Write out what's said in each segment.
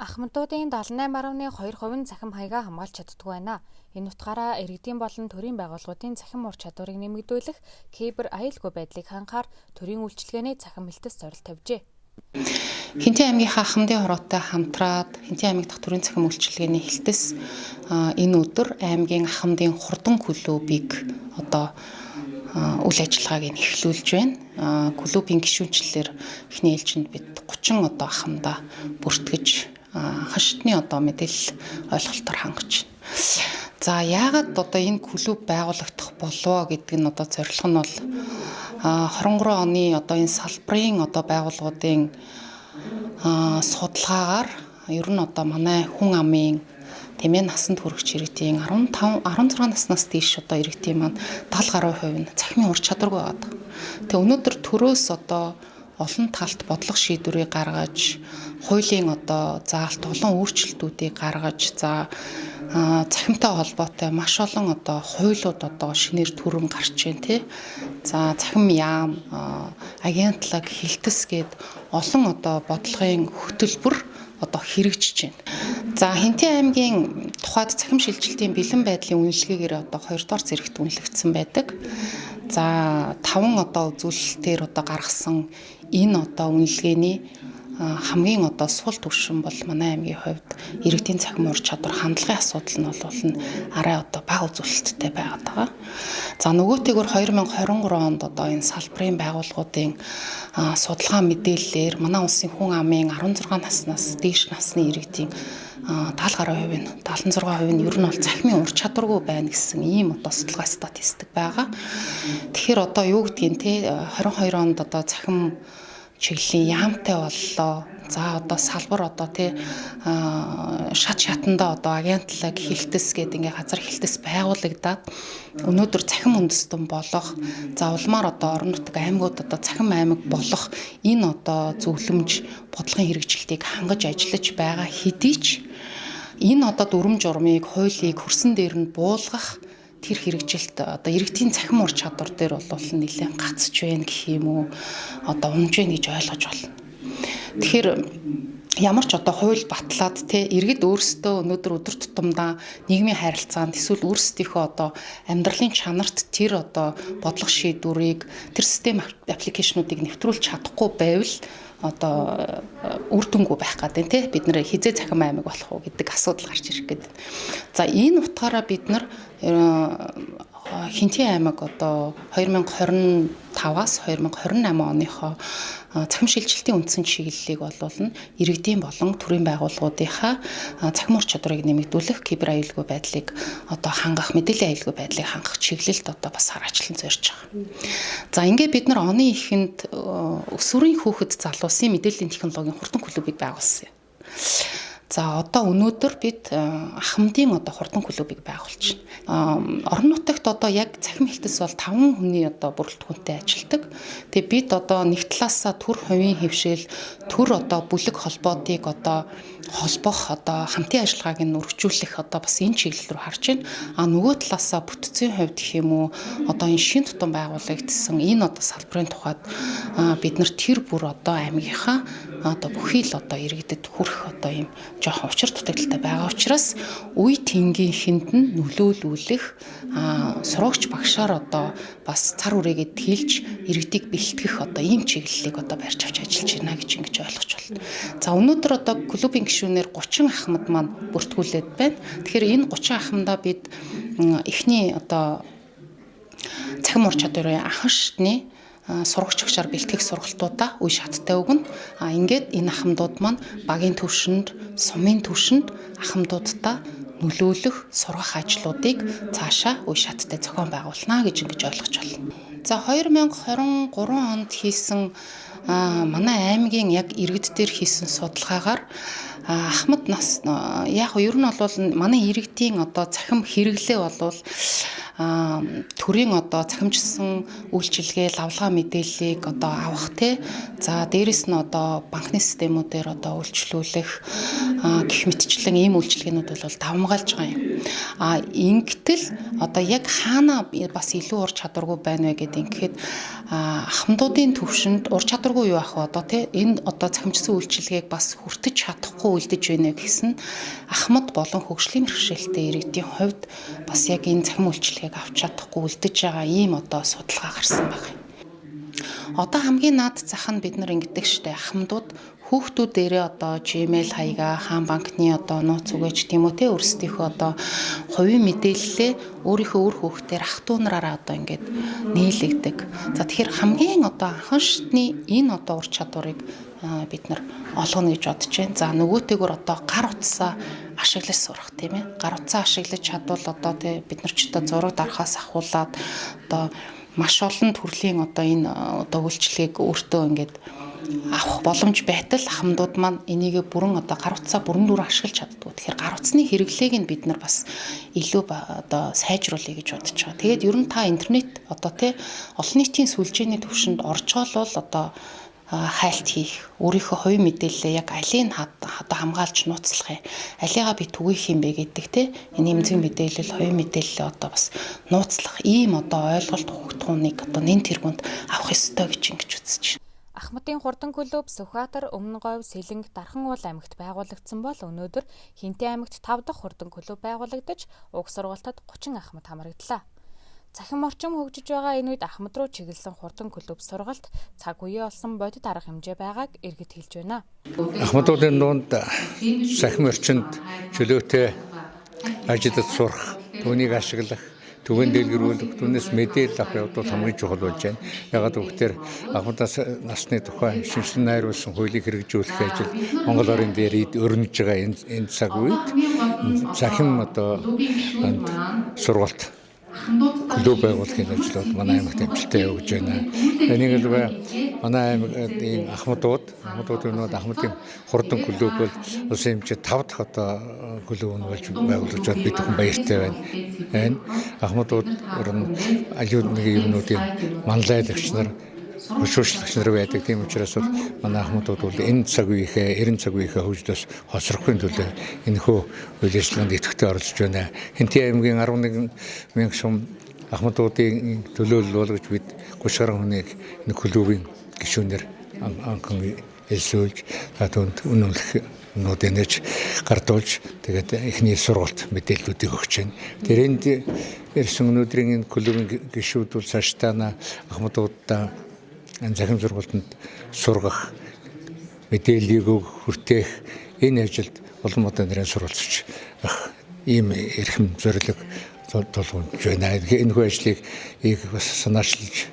Ахмадуудын 78.2% нь цахим хаягаа хамгаалж чаддаггүй байна. Энэ утгаараа иргэдийн болон төрийн байгууллагуудын цахим ур чадварыг нэмэгдүүлэх Кибер аюулгүй байдлыг хангахаар төрийн үйлчилгээний цахим хэлтэс зорилт тавьжээ. Хинтээ аймгийнхаа Хамдын хороотой хамтраад Хинтээ аймаг дахь төрийн цахим үйлчилгээний хэлтэс энэ өдөр аймгийн Хамдын хурдан клубыг үйл ажиллагааг эхлүүлж байна. Клубын гишүүнчлэлээр эхний ээлжинд бид 30 Хамдаа бүртгэж хашдны мэдээлэл ойлголтоор хангаж байна. За яагаад энэ клуб байгуулагдах болов гэдэг нь зорилго нь бол 23 оны энэ салбарын байгууллагуудын судалгаагаар ер нь манай хүн амын насан турш иргэдийн 16 наснаас дээш иргэдийн маань 70% нь цахимын ур чадваргүй байдаг. Тэгээ өнөөдөр төрөөс олон талт бодлого шийдвэрийг гаргаж, хуулийн заалт олон өөрчлөлтүүдийг гаргаж, цахимтай холбоотой маш олон хуулиуд шинээр түрэн гарч байна тий. За цахим яам, агентлаг, хэлтэс гээд олон бодлогын хөтөлбөр хэрэгжиж байна. За Хинтээ аймгийн тухайд цахим шилжилтийн бэлэн байдлын үнэлгээгээр 2 дугаар зэрэгт үнэлэгдсэн байдаг. За 5 үзүүлэлтээр гаргасан энэ үнэлгээний хамгийн сул түвшин бол манай аймгийн хувьд иргэдийн цахим ур чадвар хандлагын асуудал нь бол арай бага үзүүлэлттэй байгаад байгаа. За нөгөөтэйгөр 2023 онд энэ салбарын байгууллагуудын судалгаа мэдээллээр манай улсын хүн амын 16 наснаас дээш насны иргэдийн 70% нь 76% нь ер нь бол цахимын ур чадваргүй байна гэсэн ийм судалгаа статистик байгаа. Тэгэхээр юу гэдгийг те 22 онд цахим чиглэлийн яамтай боллоо. За салбар шат шатанда агентлаг хэлтэс гэдэг газар хэлтэс байгуулагдаад өнөөдөр цахим үндэстэн болох улмаар орон нутаг аймагуд цахим аймаг болох энэ зөвлөмж бодлогын хэрэгжилтийг хангаж ажиллаж байгаа хэдий ч энэ дүрм журмыг хуулийг хөрсөн дээр нь буулгах тэр хэрэгжилт иргэдийн цахим ур чадвар дээр бол нэлээд гацж байна гэх юм уу унж байна гэж ойлгож байна. Тэгэхээр ямар ч хууль батлаад иргэд өөрсдөө өнөөдөр өдөр тутамдаа нийгмийн харилцаанд эсвэл өөрсдийнхөө амьдралын чанарт тэр бодлого шийдвэрийг тэр систем аппликейшнуудыг нэвтрүүлж чадахгүй байвал үр дүнгүй байх гэдэг бид нэр хизээ цахим аймаг болох уу гэдэг асуудал гарч ирэх гэдэг. За энэ утгаараа бид нар Хинтээ аймаг 2025-аас 2028 оныхоо цахим шилжилтийн үндсэн чиглэлийг иргэдийн болон төрийн байгууллагуудынхаа цахим ур чадварыг нэмэгдүүлэх кибер аюулгүй байдлыг хангах, мэдээллийн аюулгүй байдлыг хангах чиглэлд бас хараачлан зорьж байгаа. За ингээд бид нар оны эхэнд өсвөрийн хүүхэд залуусын мэдээллийн технологийн хурдан клубыг байгуулсан юм. За өнөөдөр бид Хамдын хурдан клубыг байгуулж байна. Орон нутагт яг цахим хэлтэс бол 5 хүний бүрэлдэхүүнтэй ажилдаг. Тэгээ бид нэг талаасаа төр хувийн хөвшил, төр бүлэг холбоотыг холбох хамтын ажиллагааг нь өргөжүүлэх бас энэ чиглэл рүү харж байна. Нөгөө талаасаа бүтцийн хувьд гэх юм уу энэ шин тутам байгуулагдсан энэ салбарын тухайд бид нар тэр бүр аймгийнхаа бүхий л иргэдэд хүрэх ийм жоохон учир дутагдaltaй байгаа учраас үе тэнгийнхэнд нь нөлөөлүүлэх сурагч багшаар бас цар үрээгээ тэлж иргэдийг бэлтгэх ийм чиглэлийг барьж авч ажиллаж байна гэж ингэж ойлгож байна. За өнөөдөр клубын гишүүнээр 30 ахмад маань бүртгүүлээд байна. Тэгэхээр энэ 30 ахмадаа бид эхний цахим ур чадварын анхан шатны сурагч агшаар бэлтгэх сургалтуудаа үе шаттай өгнө. Ингээд энэ ахмадууд маань багийн түвшинд, сумын түвшинд ахмадуудаа нөлөөлөх сургах ажлуудыг цаашаа үе шаттай зохион байгуулна гэж ингэж ойлгож байна. За 2023 онд хийсэн манай аймгийн яг иргэд дээр хийсэн судалгаагаар ахмад нас яг ер нь бол манай иргэдийн цахим хэрэглээ бол төрийн цахимжсан үйлчилгээ лавлгаа мэдээллийг авах за дээрэс нь банкны системүүдээр үйлчлүүлэх гэх мэтчлэн ийм үйлчилгээнүүд бол давмгаалж байгаа юм. Ингэтэл яг хаана бас илүү ур чадваргүй байна вэ гэдэг ингээд ахмадуудын төвшөнд ур чадвар чадваргүй юу ах вэ одоо тий энэ одоо цахимжсан үйлчилгээг бас хүртэж чадахгүй үлдэж байна гэсэн ахмад болон хөгжлийн бэрхшээлтэй иргэдийн хувьд бас яг энэ цахим үйлчилгээг авч чадахгүй үлдэж байгаа ийм одоо судалгаа гарсан байна. Одоо хамгийн наад зах нь бид нар ингэдэг штэ ахмадууд хүүхдүүдээрээ одоо Gmail хаягаа хаан банкны одоо нууц үгэж тийм үү те өөрсдийнхөө одоо хувийн мэдээллээ өөрийнхөө үр хүүхдээр ах トゥ нараараа одоо ингээд нийлэгдэг. За тэгэхээр хамгийн одоо анхан шатны энэ одоо ур чадварыг бид нар олгоно гэж бодож байна. За нөгөөтэйгөр одоо гар утсаа ашиглаж сурах тийм ээ. Гар утсаа ашиглаж чадвал одоо тий бид нар ч одоо зураг дарахаас ахуулаад одоо маш олон төрлийн одоо энэ одоо үйлчлэгийг өөртөө ингээд авах боломж байтал ахмадууд маань энийг бүрэн одоо гар утсаа бүрэн дүр ашиглаж чаддгүй. Тэгэхээр гар утасны хэрэглээг нь бид нар бас илүү одоо сайжруулъя гэж бодож байгаа. Тэгээд ер нь та интернет одоо тий олон нийтийн сүлжээний төвшөнд орж байгаа бол одоо хайлт хийх, өөрийнхөө хувийн мэдээлэлээ яг алийг одоо хамгаалж нууцлах юм. Алигаа би түгээх юм бэ гэдэг тий энэ эмзэг мэдээлэл, хувийн мэдээлэлээ одоо бас нууцлах ийм одоо ойлголт хөгтгөнийг одоо нэн тэргуунд авах ёстой гэж ингэж үзэж байна. Ахмадын хурдан клуб Сүхбаатар, Өмнөговь, Сэлэнг, Дархан уул аймагт байгуулагдсан бол өнөөдөр Хинтээ аймагт 5 дахь хурдан клуб байгуулагдаж уг сургалтад 30 ахмад хамрагдлаа. Цахим орчим хөгжиж байгаа энэ үед ахмад руу чиглэсэн хурдан клуб сургалт цаг үеэ олсон бодит арга хэмжээ байгааг иргэд хэлж байна. Ахмадуудын дунд цахим орчинд чөлөөтэй ажиллаж сурах, түүнийг ашиглах, түгээн дэлгэрүүлэх, түүнээс мэдээлэл авах явдал хамгийн чухал болж байна. Ягаад гэвэл ахмадаас насны тухай шинжилэн найруулсан хуулийг хэрэгжүүлэх ажил Монгол орны дээр өрнөж байгаа энэ цаг үед цахим одоо сургалт клуб байгуулахын ажлууд манай аймагт амжилттай явж байна. Энийг л манай аймагын ахмадуудын ахмадын хурдан клуб бол улсын хэмжээнд 5 дахь одоо клуб нь болж байгуулж байгаа бид хүн баяртай байна. Энэ ахмадууд аюулгүй юмнуудын манлайлагч нар хөшөөшлөгч нар байдаг. Тийм учраас бол манай ахмадууд бол энэ цаг үеийнхээ 90 цаг үеийнхээ хөгжлөөс хосрохын төлөө энэхүү үйл ажиллагаанд идэвхтэй оролцож байна. Хинтээ аймгийн 11,000 сум ахмадуудын төлөөлөл болгож бид 30 гаруй хүнийг энэ клубын гишүүнээр анхан элсүүлж түүнд үнэмлэх нүүдэн нэж гардуулж тэгээд эхний сургалт мэдээллүүдийг өгч байна. Тэр энд ирсэн өнөөдрийн энэ клубын гишүүд бол цаашдаа ахмадуудаа захим сургалтанд сургах, мэдээллийг хүртээх энэ ажилд олон модон нэрээр суралцж ийм эрхэм зорилго тулгуурлаж байна. Энэ хүү ажлыг бас санаачлж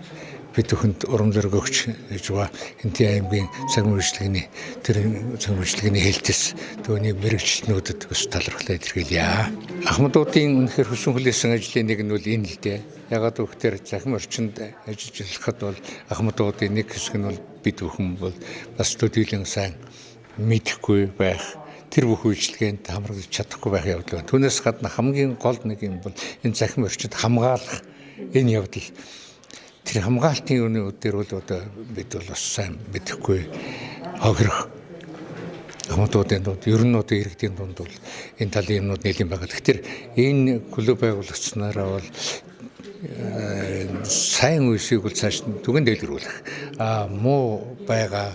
бид бүхэнд урам зориг өгч гэж ба Хинтээ аймгийн цагим үйлчлэгээний хэлтэс түүний мэрэгчлэнүүдэд бас талархлаа илэрхийлье. Ахмадуудын үнэхээр хүсэн хүлээсэн ажлын нэг нь бол энэ л дээ. Ягаад гэвэл захим орчинд ажиллахад бол ахмадуудын нэг хэсэг нь бол бид бүхэн бол бас төдийлөн сайн мэдэхгүй байх, тэр бүх үйлчлэгээнд хамрагдаж чадахгүй байх явдал байна. Түүнээс гадна хамгийн гол нэг юм бол энэ захим орчинд хамгаалах энэ явдал. Тэр хамгаалтын үнээр бол одоо бид бол бас сайн мэдэхгүй хохирох ахмадуудын дунд ер нь одоо иргэдийн дунд бол энэ талын юмнууд нэлийн байгаа. Тэгэхээр энэ клуб байгуулагдсанараа бол сайн үеийг бол цааш түгээн дэлгэрүүлэх муу байгаа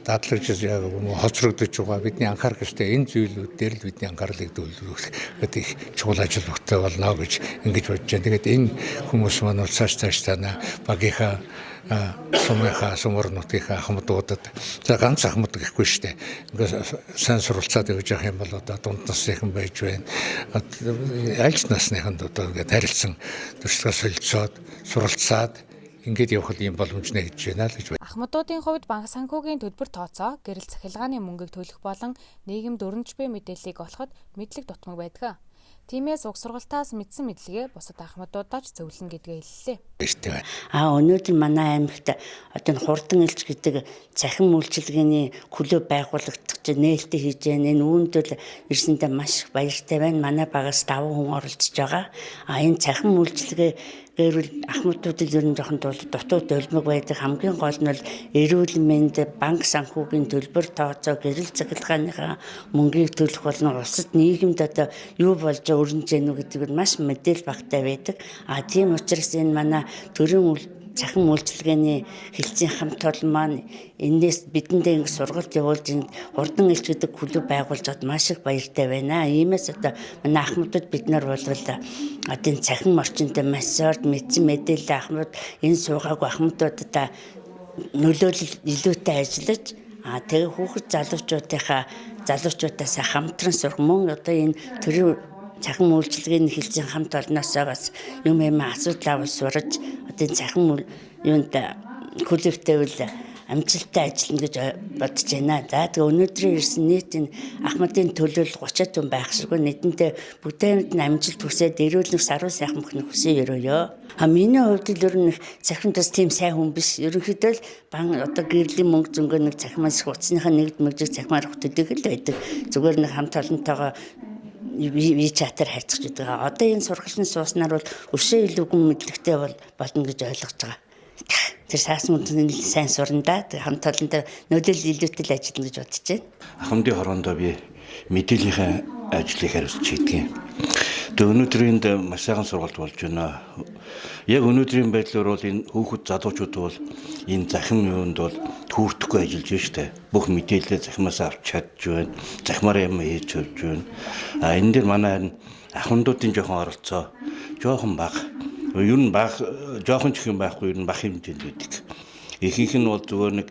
дадлагч яг хоцрогдож байгаа бидний анхаарах ёстой энэ зүйлүүд дээр л бидний анхаарлыг төвлөрүүлэх гэдэг их чухал ажил болно гэж ингэж бодож байна. Тэгээд энэ хүмүүс маань бол цааш таана багийнхаа суморнуудынхаа ахмадуудад за ганц ахмад гэхгүй шүү дээ. Ингээд сайн суралцаад явж явах юм бол одоо дунд насныхан байж байна. Альч насныханд одоо ингээд харилцсан туршлагаа солилцоод суралцаад ингээд явах юм боломж нэ гэж байна л гэж байна. Ахмадуудын хувьд банк санхүүгийн төлбөр тооцоо, гэрэл цахилгааны мөнгийг төлөх болон нийгэмд өрнөж буй мэдээллийг олоход мэдлэг дутмаг байдаг. Тиймээс уг сургалтаас мэдсэн мэдлэгээ бусад ахмадуудаач зөвлөнө гэдгээ хэллээ. Өнөөдөр манай аймагт одоо хурдан элч гэдэг цахим үйлчилгээний клуб байгуулагдах гэж нээлттэй хийж байна. Энэ үүнд л ирсэндээ маш их баяртай байна. Манай багаас 5 хүн оролцож байгаа. Энэ цахим үйлчилгээ гэвэл ахмадуудад ер нь жоохон дутуу долмог байдаг. Хамгийн гол нь бол эрүүл мэнд, банк санхүүгийн төлбөр тооцоо, гэрэл цахилгааныхаа мөнгийг төлөх болон улсад нийгэмд одоо юу болж өрнөж гэнэ үү гэдэг нь маш мэдээлэл багтай байдаг. Тийм учраас энэ манай төрийн цахим үйлчилгээний хэлтсийн хамт олон маань энээс бидэндээ ингэ сургалт явуулж хурдан элч гэдэг клуб байгуулж аваад маш их баяртай байна. Иймээс одоо манай ахмадууд бид нар бол одоо цахим орчинд массажд мэдсэн мэдээлэл ахмад энэ суугаагүй ахмадуудаа нөлөөлөл илүүтэй ажиллаж тэгээ хүүхэд залуучуудаас хамтран сурах мөн одоо энэ төрийн цахим үйлчилгээний хэлтсийн хамт олноосоо бас юм асуудал авал сураж одоо цахим юунд клубтэй үл амжилттай ажиллана гэж бодож байна. За тэгээ өнөөдрийн ирсэн нийт энэ ахмадын төлөөлөл 30 хүн байх шиггүй нийтдээ бүтээмд нь амжилт хүсээд эрүүлэн саруу сайхан мөхнө хүсье өрөөё. Миний хувьд л ер нь цахимд бас тийм сайн хүн биш. Ерөнхийдөө л одоо гэрлийн мөнгө зөнгөө нэг цахимаас утасныхаа нэгд мэгжиг цахимаар хөтөдөг л байдаг. Зүгээр нэг хамт олонтойгоо WeChat-аар харьцаж байдаг. Одоо энэ сургалтын сууснаар бол өшөө илүү гүн мэдлэгтэй болно гэж ойлгож байгаа. Тэр саасан үндсэн сайн сурна. Хамт олонтой нөлөөлөл илүүтэй л ажиллана гэж бодож байна. Ахмадын хороондоо би мэдээллийн ажлыг хариуцж хийдэг. Тэгээ өнөөдрийн маш сайхан сургалт болж байна. Яг өнөөдрийн байдлаар бол энэ хүүхэд залуучууд бол энэ захим юунд бол түүртэхгүй ажиллаж штэ. Бүх мэдээлэл захимаас авч чадж байна. Захимаараа юм хийж өгч байна. Энэ дээр манай ахмадуудын жоохон оролцоо жоохон бага. Ер нь бага жоохон ч юм байхгүй, ер нь бага хэмжээнд байдаг. Ихэнх нь бол зүгээр нэг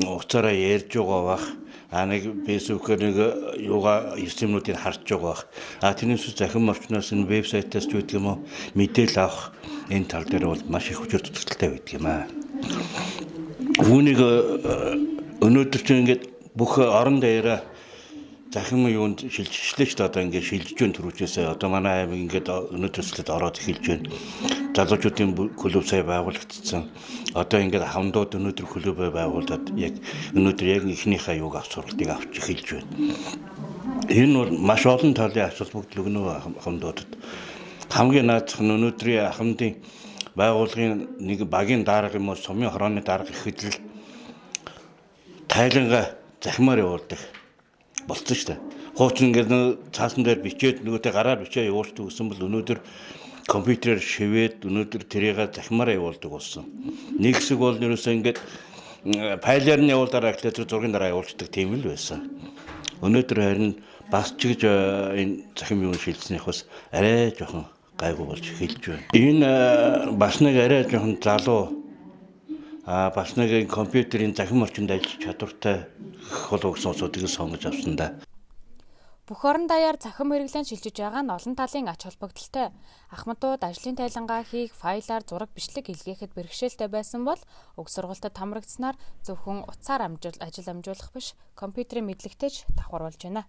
уцаараа ярьж байгаа бах. Нэг фэйсбүүкээр нэг юугаа ирсэмнүүдийг харж байгаа бах. Тэрнээс захим орчноос энэ вебсайтаас ч үүдг юм уу мэдээлэл авах энэ тал дээр бол маш их хүчээр тутагтай байдаг юм аа. Үүнийг өнөөдөр чинь ингээд бүх орон даяараа захим юунд шилжчихлээ ч одоо ингээд шилжиж байна төрүүчээсээ одоо манай аймаг ингээд өнөөдрөөсөлд ороод эхэлж байна. Залуучуудын клуб сая байгуулагдсан. Одоо ингээд хамдууд өнөөдөр клуб байгуулад яг өнөөдөр яг ихнийхээ юуг авсралтыг авч эхэлж байна. Энэ бол маш олон талын ач холбогдол өгнө хамдуудад. Хамгийн наадах нь өнөөдрийн ахмадын байгууллагын нэг багийн дарга юм уу сумын хорооны дарга ихэд л тайлангаа захимаар явуулдаг болцсон шүү дээ. Хуучин ингээд цаасан дээр бичээд нөгөөтэй гараар бичээ явуулдаг гэсэн бол өнөөдөр компьютерээр шивээд өнөөдөр тэрийг захимаараа явуулдаг болсон. Нэг хэсэг бол нэрөөсөө ингээд файлаар нь явуулдараа гэхлээр зургийн дараа явуулдаг тийм л байсан. Өнөөдөр харин бас ч гэж энэ захим юун шилжснийх бас арай жоохон гайгүй болж эхэлж байна. Энэ бас нэг арай жоохон залуу бас нэг компьютерийн захим орчинд ажиллах чадвартай болов гэсэн асуудыг сонгож авсан да. Бүх орон даяар захим хэрэглэн шилжиж байгаа нь олон талын ач холбогдолтой. Ахмадууд ажлын тайлангаа хийх, файлаар зураг бичлэг илгээхэд бэрхшээлтэй байсан бол уг сургалтад хамрагдсанаар зөвхөн утсаар ажил амжуулах биш, компьютерийн мэдлэгтэй ч давхар болж байна.